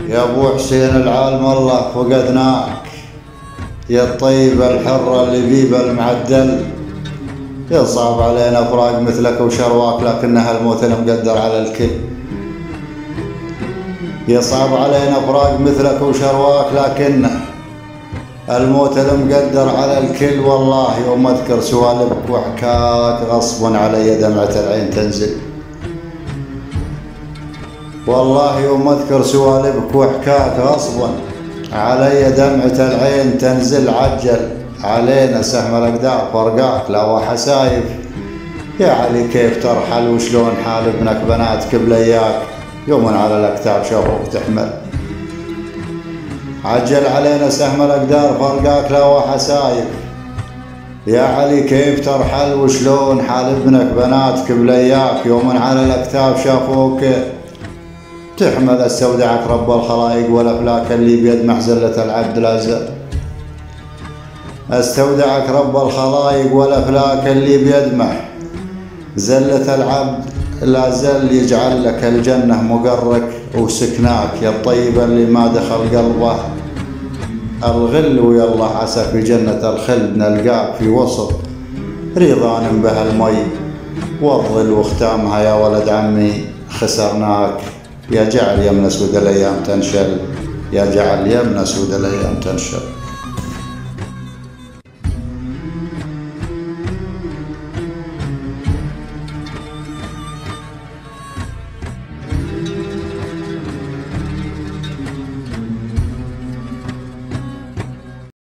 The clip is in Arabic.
يا ابو حسين العالم الله فقدناك، يا الطيب الحر اللبيب المعدل. يصعب علينا فراق مثلك وشرواك، لكنها الموت المقدر على الكل. يصعب علينا فراق مثلك وشرواك، لكنه الموت المقدر على الكل. والله يوم اذكر سوالفك وحكاك غصبا علي دمعة العين تنزل. والله يوم اذكر سوالفك وحكاك غصبا علي دمعة العين تنزل. عجل علينا سهم الاقدار فرقاك لا وحسايف. يا علي كيف ترحل وشلون حال ابنك بناتك بلياك، يوم على الاكتاف شافوك تحمل. عجل علينا سهم الاقدار فرقاك لا وحسايف. يا علي كيف ترحل وشلون حال ابنك بناتك بلياك، يوم على الاكتاف شافوك تحمل. استودعك رب الخلائق والافلاك اللي بيد محزلة العبد لا زال. استودعك رب الخلائق والافلاك اللي بيد زلة العبد لا زال. يجعل لك الجنة مقرك وسكناك، يا الطيب اللي ما دخل قلبه الغل. ويلا عسى في جنة الخلد نلقاك في وسط ريضان به المي والظل وختامها. يا ولد عمي خسرناك، يا جعل يمن سود الايام تنشل، يا جعل يمن سود الايام تنشل.